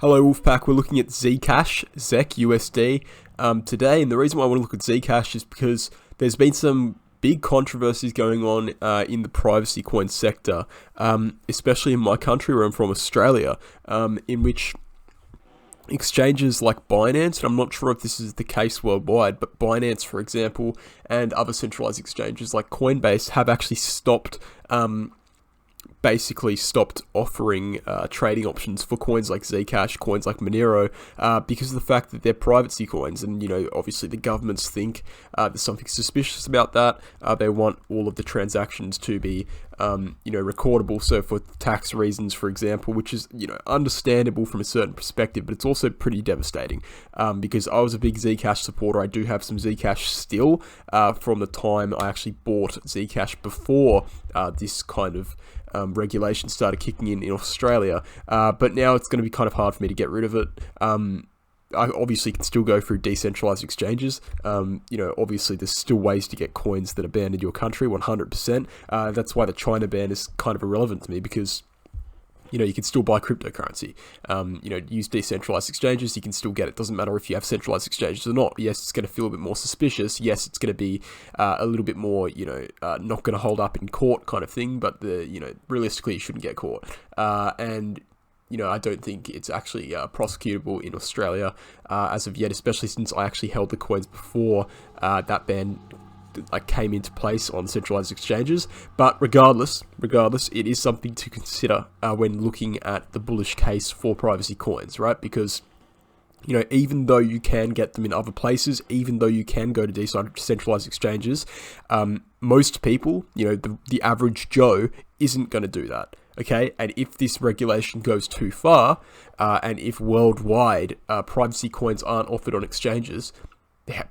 Hello Wolfpack, we're looking at Zcash, USD, today, and the reason why I want to look at Zcash is because there's been some big controversies going on in the privacy coin sector, especially in my country where I'm from, Australia, in which exchanges like Binance, and I'm not sure if this is the case worldwide, but Binance, for example, and other centralized exchanges like Coinbase have actually stopped offering trading options for coins like Zcash, coins like Monero, because of the fact that they're privacy coins, and obviously the governments think there's something suspicious about that. They want all of the transactions to be recordable, so for tax reasons, for example, which is understandable from a certain perspective, but it's also pretty devastating, because I was a big Zcash supporter. I do have some Zcash still from the time I actually bought Zcash before this kind of regulation started kicking in Australia, but now it's going to be kind of hard for me to get rid of it. I obviously can still go through decentralized exchanges. Obviously there's still ways to get coins that are banned in your country, 100%. That's why the China ban is kind of irrelevant to me, because you can still buy cryptocurrency. Use decentralized exchanges, you can still get it. Doesn't matter if you have centralized exchanges or not. Yes, it's going to feel a bit more suspicious. Yes, it's going to be a little bit more, not going to hold up in court kind of thing, but realistically, you shouldn't get caught. And I don't think it's actually prosecutable in Australia as of yet, especially since I actually held the coins before that ban came into place on centralized exchanges. But regardless, it is something to consider when looking at the bullish case for privacy coins, right? Because even though you can get them in other places, even though you can go to decentralized exchanges, most people, the average Joe, isn't going to do that. Okay, and if this regulation goes too far, and if worldwide privacy coins aren't offered on exchanges,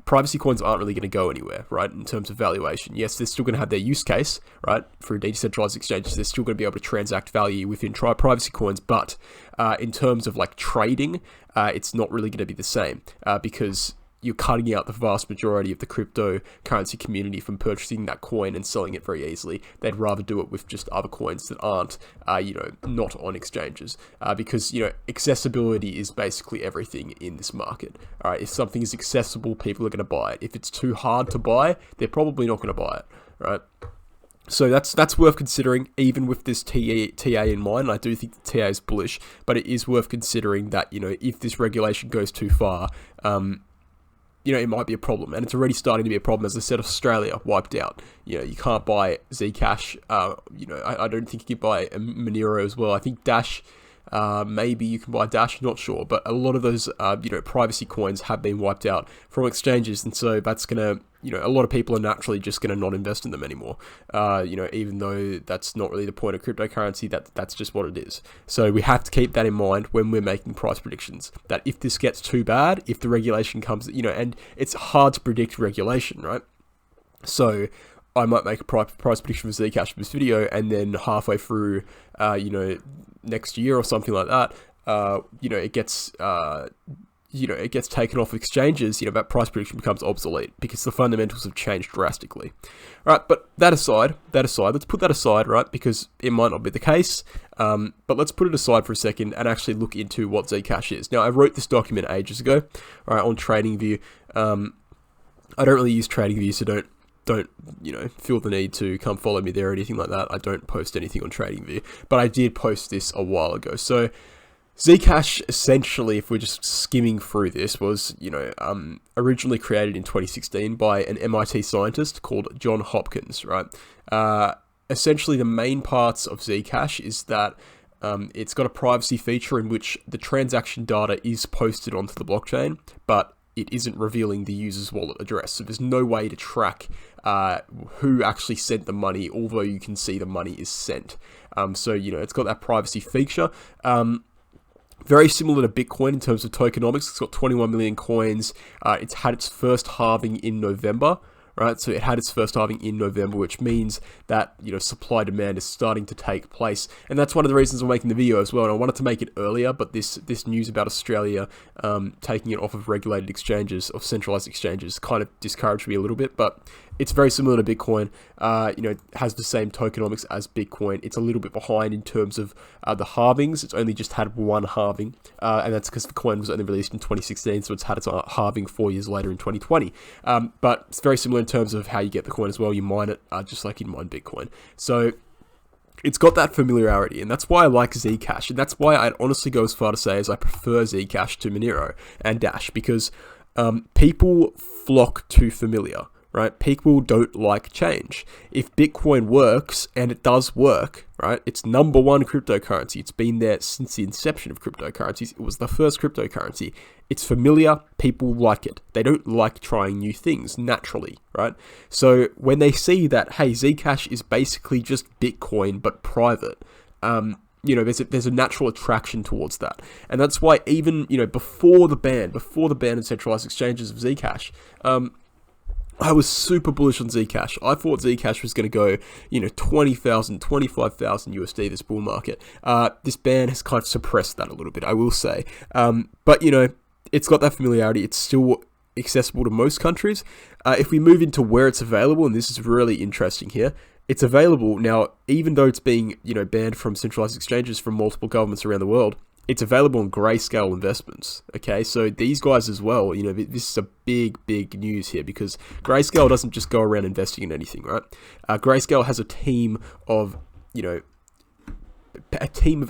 privacy coins aren't really going to go anywhere, right, in terms of valuation. Yes, they're still going to have their use case, right, for decentralized exchanges. They're still going to be able to transact value within privacy coins, but in terms of trading, it's not really going to be the same, because you're cutting out the vast majority of the cryptocurrency community from purchasing that coin and selling it very easily. They'd rather do it with just other coins that aren't, not on exchanges, because, accessibility is basically everything in this market. All right, if something is accessible, people are going to buy it. If it's too hard to buy, they're probably not going to buy it, right? So that's worth considering, even with this TA in mind. I do think the TA is bullish, but it is worth considering that, if this regulation goes too far, it might be a problem, and it's already starting to be a problem. As I said, Australia wiped out. You can't buy Zcash. I don't think you can buy Monero as well. I think Dash, maybe you can buy Dash, not sure, but a lot of those, privacy coins have been wiped out from exchanges, and so that's gonna, a lot of people are naturally just gonna not invest in them anymore. Even though that's not really the point of cryptocurrency, that's just what it is. So we have to keep that in mind when we're making price predictions, that if this gets too bad, if the regulation comes, and it's hard to predict regulation, right? So I might make a price prediction for Zcash for this video, and then halfway through, next year or something like that, it gets, it gets taken off exchanges, that price prediction becomes obsolete because the fundamentals have changed drastically. All right, but that aside, let's put that aside, right? Because it might not be the case, but let's put it aside for a second and actually look into what Zcash is. Now, I wrote this document ages ago, all right, on TradingView. I don't really use TradingView, so don't feel the need to come follow me there or anything like that. I don't post anything on TradingView, but I did post this a while ago. So Zcash, essentially, if we're just skimming through this, was, originally created in 2016 by an MIT scientist called John Hopkins, right? Essentially, the main parts of Zcash is that it's got a privacy feature in which the transaction data is posted onto the blockchain, but it isn't revealing the user's wallet address. So there's no way to track who actually sent the money, although you can see the money is sent. So, it's got that privacy feature. Very similar to Bitcoin in terms of tokenomics. It's got 21 million coins. It's had its first halving in November, right? So it had its first halving in November, which means that, supply demand is starting to take place. And that's one of the reasons I'm making the video as well. And I wanted to make it earlier, but this news about Australia taking it off of regulated exchanges, of centralized exchanges, kind of discouraged me a little bit. But it's very similar to Bitcoin. Has the same tokenomics as Bitcoin. It's a little bit behind in terms of the halvings. It's only just had one halving, and that's because the coin was only released in 2016, so it's had its halving 4 years later in 2020. But it's very similar in terms of how you get the coin as well. You mine it just like you mine Bitcoin. So it's got that familiarity, and that's why I like Zcash, and that's why I'd honestly go as far to say as I prefer Zcash to Monero and Dash, because people flock to familiar, right? People don't like change. If Bitcoin works, and it does work, right? It's number one cryptocurrency. It's been there since the inception of cryptocurrencies. It was the first cryptocurrency. It's familiar. People like it. They don't like trying new things naturally, right? So when they see that, hey, Zcash is basically just Bitcoin but private, there's a natural attraction towards that. And that's why even, before the ban of centralized exchanges of Zcash, I was super bullish on Zcash. I thought Zcash was going to go, 20,000, 25,000 USD this bull market. This ban has kind of suppressed that a little bit, I will say. But, it's got that familiarity. It's still accessible to most countries. If we move into where it's available, and this is really interesting here, it's available now, even though it's being, banned from centralized exchanges from multiple governments around the world. It's available on Grayscale Investments, okay? So these guys as well, this is a big news here, because Grayscale doesn't just go around investing in anything, right? Grayscale has a team of,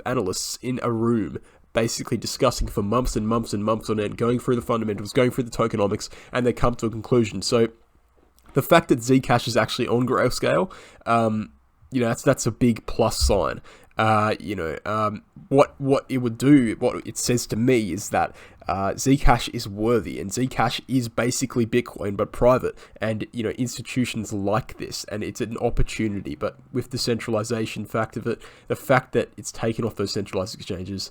analysts in a room basically discussing for months and months and months on end, going through the fundamentals, going through the tokenomics, and they come to a conclusion. So the fact that Zcash is actually on Grayscale, that's a big plus sign. What it would do, what it says to me is that Zcash is worthy, and Zcash is basically Bitcoin but private, and institutions like this, and it's an opportunity. But with the centralization fact of it, the fact that it's taken off those centralized exchanges,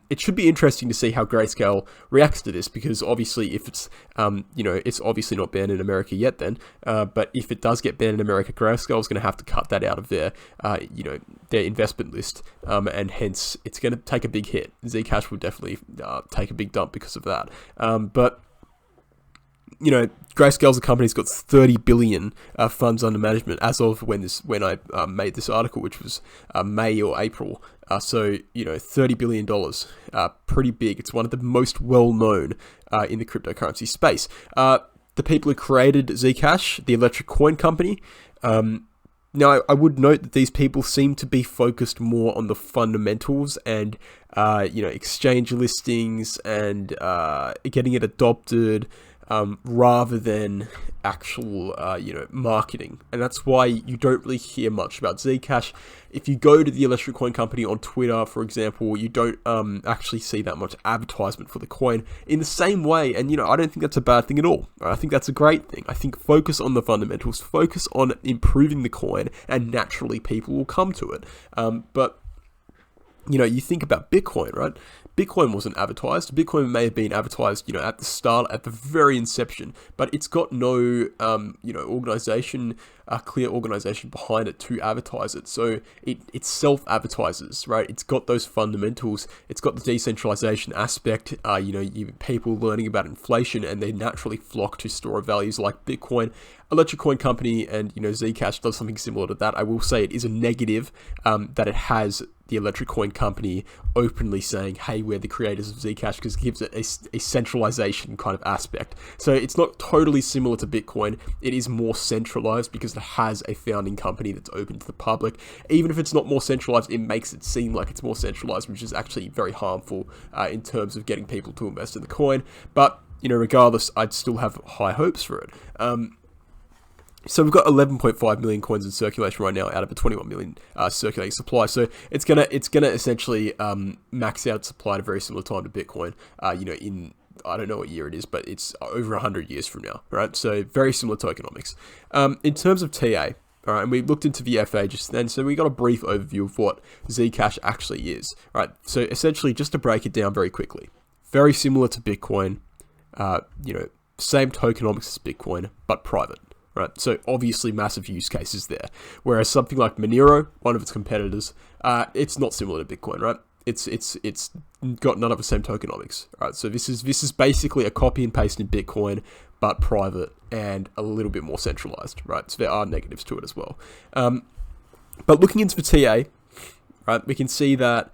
it should be interesting to see how Grayscale reacts to this, because obviously if it's it's obviously not banned in America yet then, but if it does get banned in America, Grayscale is going to have to cut that out of their their investment list, and hence it's going to take a big hit. Zcash will definitely take a big dump because of that. But Grayscale's a company that's got 30 billion funds under management as of when I made this article, which was May or April. So $30 billion, pretty big. It's one of the most well-known in the cryptocurrency space. The people who created Zcash, the electric coin company, now, I would note that these people seem to be focused more on the fundamentals and, exchange listings and getting it adopted, rather than actual, marketing. And that's why you don't really hear much about Zcash. If you go to the electric coin company on Twitter, for example, you don't actually see that much advertisement for the coin in the same way. And, I don't think that's a bad thing at all. I think that's a great thing. I think focus on the fundamentals, focus on improving the coin, and naturally people will come to it. But you think about Bitcoin, right? Bitcoin wasn't advertised. Bitcoin may have been advertised, at the start, at the very inception, but it's got no, clear organization behind it to advertise it. So it self-advertises, right? It's got those fundamentals. It's got the decentralization aspect, people learning about inflation, and they naturally flock to store of values like Bitcoin. Electric Coin Company and, Zcash does something similar to that. I will say it is a negative that it has the Electric Coin Company openly saying, hey, we're the creators of Zcash, because it gives it a centralization kind of aspect. So it's not totally similar to Bitcoin. It is more centralized because it has a founding company that's open to the public. Even if it's not more centralized, it makes it seem like it's more centralized, which is actually very harmful in terms of getting people to invest in the coin. But, regardless, I'd still have high hopes for it. So we've got 11.5 million coins in circulation right now out of a 21 million circulating supply. So it's gonna essentially max out supply at a very similar time to Bitcoin. In I don't know what year it is, but it's over 100 years from now, right? So very similar tokenomics. In terms of TA, all right, and we looked into VFA just then, so we got a brief overview of what Zcash actually is, right? So essentially, just to break it down very quickly, very similar to Bitcoin, same tokenomics as Bitcoin, but private. Right, so obviously massive use cases there. Whereas something like Monero, one of its competitors, it's not similar to Bitcoin, right? It's got none of the same tokenomics, right? So this is basically a copy and paste in Bitcoin, but private and a little bit more centralized, right? So there are negatives to it as well. But looking into the TA, right, we can see that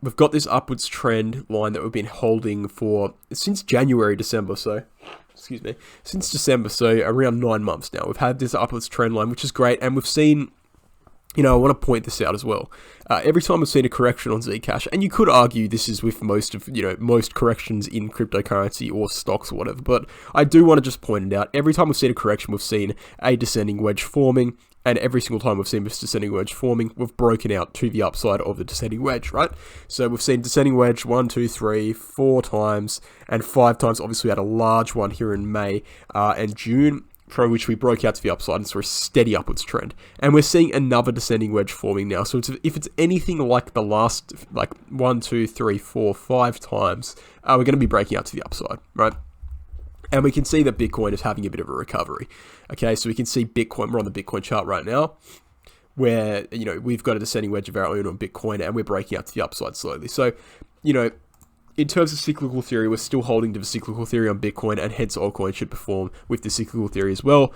we've got this upwards trend line that we've been holding for since December, so around 9 months now. We've had this upwards trend line, which is great, and we've seen, I want to point this out as well. Every time we've seen a correction on Zcash, and you could argue this is with most corrections in cryptocurrency or stocks or whatever, but I do want to just point it out. Every time we've seen a correction, we've seen a descending wedge forming, and every single time we've seen this descending wedge forming, we've broken out to the upside of the descending wedge, right? So we've seen descending wedge 1, 2, 3, 4 times, and 5 times. Obviously, we had a large one here in May and June, from which we broke out to the upside and saw a steady upwards trend. And we're seeing another descending wedge forming now. So if it's anything like the last, 1, 2, 3, 4, 5 times, we're going to be breaking out to the upside, right? And we can see that Bitcoin is having a bit of a recovery. Okay, so we can see Bitcoin, we're on the Bitcoin chart right now, where, we've got a descending wedge of our own on Bitcoin, and we're breaking out to the upside slowly. So, in terms of cyclical theory, we're still holding to the cyclical theory on Bitcoin, and hence altcoin should perform with the cyclical theory as well.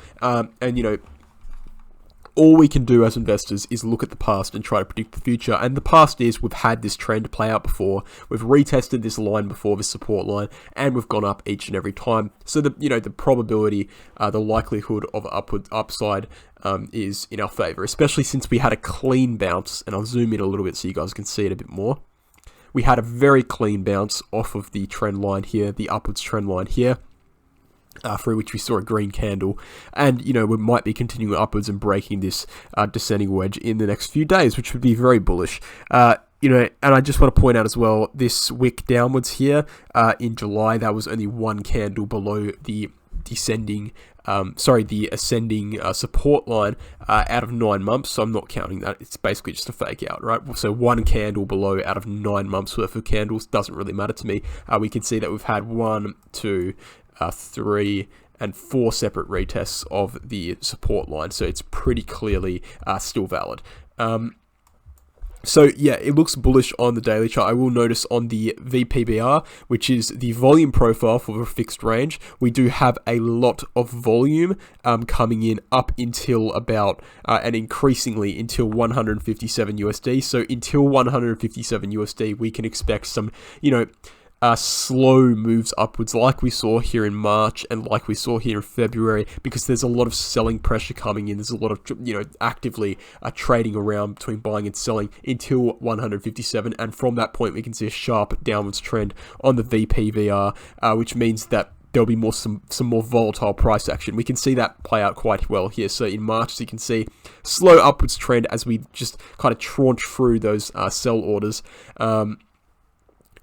All we can do as investors is look at the past and try to predict the future. And the past is we've had this trend play out before. We've retested this line before, this support line, and we've gone up each and every time. So the probability, the likelihood of upside is in our favor, especially since we had a clean bounce. And I'll zoom in a little bit so you guys can see it a bit more. We had a very clean bounce off of the trend line here, the upwards trend line here. Through which we saw a green candle, and we might be continuing upwards and breaking this descending wedge in the next few days, which would be very bullish. And I just want to point out as well, this wick downwards here in July, that was only one candle below the ascending support line out of 9 months. So I'm not counting that. It's basically just a fake out, right? So one candle below out of 9 months worth of candles doesn't really matter to me. We can see that we've had 1, 2, 3 and 4 separate retests of the support line, so it's pretty clearly still valid. So yeah, it looks bullish on the daily chart. I will notice on the VPBR, which is the volume profile for the fixed range, we do have a lot of volume coming in up until about and increasingly until 157 USD. So until 157 USD, we can expect some, slow moves upwards like we saw here in March and like we saw here in February, because there's a lot of selling pressure coming in. There's a lot of, actively trading around between buying and selling until 157. And from that point, we can see a sharp downwards trend on the VPVR, which means that there'll be some more volatile price action. We can see that play out quite well here. So in March, so you can see slow upwards trend as we just kind of tranche through those sell orders.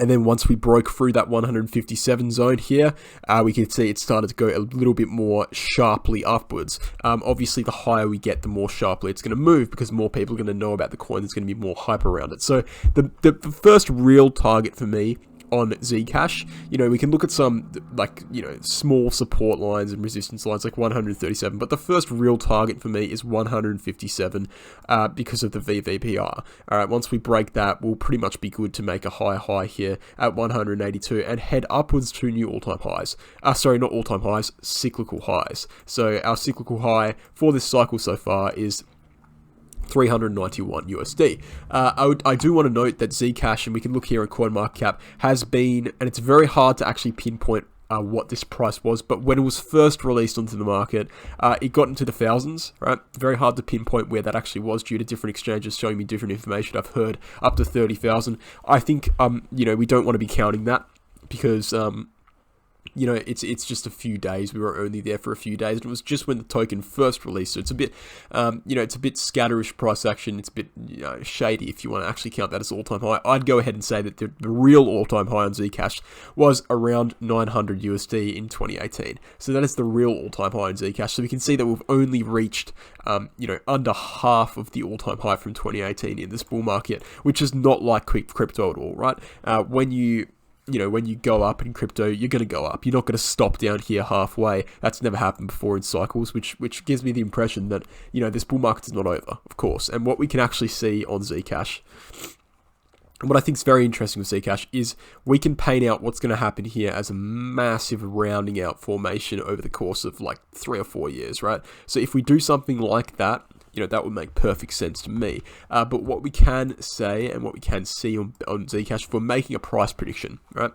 And then once we broke through that 157 zone here, we can see it started to go a little bit more sharply upwards. Obviously, the higher we get, the more sharply it's going to move, because more people are going to know about the coin. There's going to be more hype around it. So the first real target for me on Zcash, we can look at some small support lines and resistance lines like 137, but the first real target for me is 157 because of the VVPR. All right, once we break that, we'll pretty much be good to make a high here at 182 and head upwards to new all-time highs. Sorry, not all-time highs, cyclical highs. So our cyclical high for this cycle so far is 391 USD. I do want to note that Zcash, and we can look here at CoinMarketCap, has been, and it's very hard to actually pinpoint what this price was, but when it was first released onto the market, it got into the thousands, right? Very hard to pinpoint where that actually was due to different exchanges showing me different information. I've heard up to 30,000. I think, we don't want to be counting that, because it's just a few days. We were only there for a few days, and it was just when the token first released. So it's a bit, it's a bit scatterish price action. It's a bit, shady if you want to actually count that as all-time high. I'd go ahead and say that the real all-time high on Zcash was around 900 USD in 2018. So that is the real all-time high on Zcash. So we can see that we've only reached, under half of the all-time high from 2018 in this bull market, which is not like crypto at all, right? When you go up in crypto, you're going to go up. You're not going to stop down here halfway. That's never happened before in cycles, which gives me the impression that, this bull market is not over, of course. And what we can actually see on Zcash And what I think is very interesting with Zcash is we can paint out what's going to happen here as a massive rounding out formation over the course of like 3 or 4 years, right? So if we do something like that, that would make perfect sense to me. But what we can say and what we can see on Zcash for making a price prediction, right?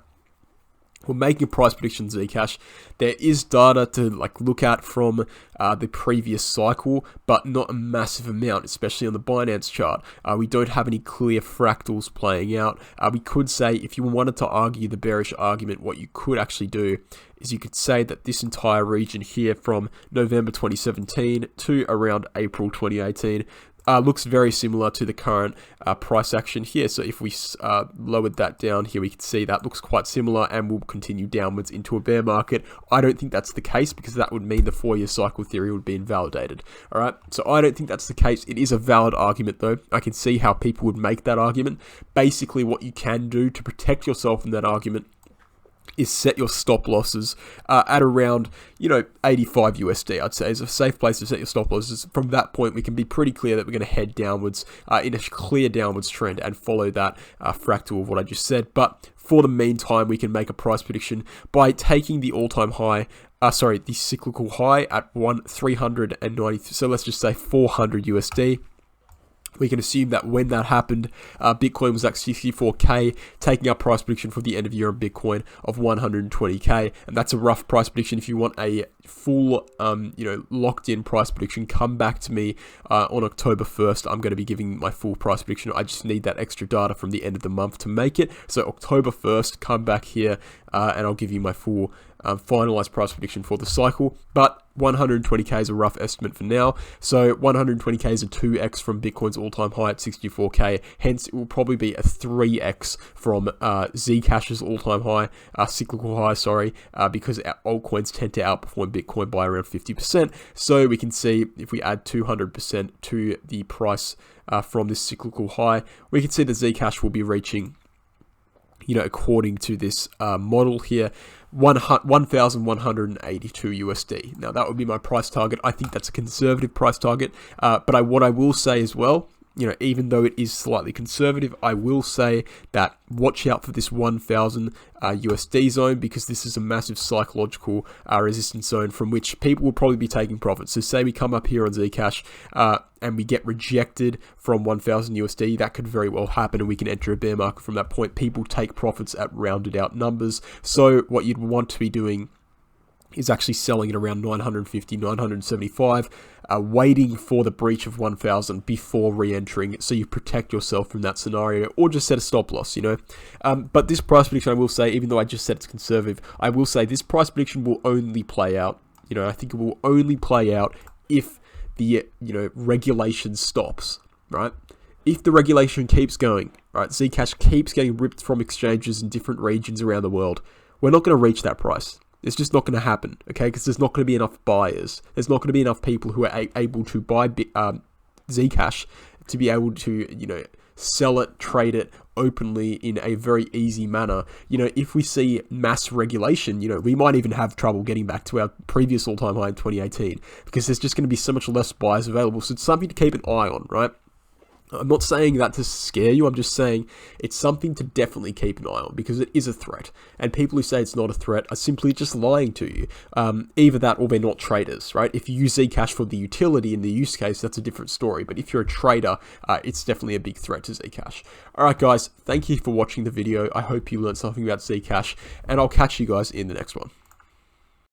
We're making a price prediction Zcash. There is data to look at from the previous cycle, but not a massive amount, especially on the Binance chart. We don't have any clear fractals playing out. We could say, if you wanted to argue the bearish argument, what you could actually do is you could say that this entire region here from November 2017 to around April 2018 looks very similar to the current price action here. So if we lowered that down here, we can see that looks quite similar and will continue downwards into a bear market. I don't think that's the case, because that would mean the 4-year cycle theory would be invalidated. All right, so I don't think that's the case. It is a valid argument though. I can see how people would make that argument. Basically, what you can do to protect yourself from that argument is set your stop losses at around 85 USD. I'd say is a safe place to set your stop losses. From that point, we can be pretty clear that we're going to head downwards in a clear downwards trend and follow that fractal of what I just said. But for the meantime, we can make a price prediction by taking the all-time high, the cyclical high at 390. So let's just say 400 USD. We can assume that when that happened, Bitcoin was at 64k, taking our price prediction for the end of year on Bitcoin of 120k, and that's a rough price prediction. If you want a full, locked in price prediction, come back to me on October 1st. I'm going to be giving my full price prediction. I just need that extra data from the end of the month to make it. So October 1st, come back here and I'll give you my full finalized price prediction for the cycle. But 120k is a rough estimate for now. So 120k is a 2x from Bitcoin's all-time high at 64k. Hence, it will probably be a 3x from Zcash's all-time high, cyclical high, because altcoins tend to outperform Bitcoin by around 50%. So we can see if we add 200% to the price from this cyclical high, we can see that Zcash will be reaching, according to this model here, 1,182 USD. Now that would be my price target. I think that's a conservative price target, but what I will say as well, even though it is slightly conservative, I will say that watch out for this 1,000 USD zone, because this is a massive psychological resistance zone from which people will probably be taking profits. So say we come up here on Zcash and we get rejected from 1,000 USD, that could very well happen and we can enter a bear market from that point. People take profits at rounded out numbers. So what you'd want to be doing is actually selling at around 950, 975, waiting for the breach of 1,000 before re-entering, so you protect yourself from that scenario, or just set a stop loss, But this price prediction, I will say, even though I just said it's conservative, I will say this price prediction will only play out, I think it will only play out if the, regulation stops, right? If the regulation keeps going, right, Zcash keeps getting ripped from exchanges in different regions around the world, we're not going to reach that price. It's just not going to happen, okay? Because there's not going to be enough buyers. There's not going to be enough people who are able to buy Zcash to be able to, sell it, trade it openly in a very easy manner. If we see mass regulation, we might even have trouble getting back to our previous all-time high in 2018, because there's just going to be so much less buyers available. So it's something to keep an eye on, right? I'm not saying that to scare you, I'm just saying it's something to definitely keep an eye on, because it is a threat. And people who say it's not a threat are simply just lying to you. Either that or they're not traders, right? If you use Zcash for the utility in the use case, that's a different story. But if you're a trader, it's definitely a big threat to Zcash. Alright guys, thank you for watching the video. I hope you learned something about Zcash, and I'll catch you guys in the next one.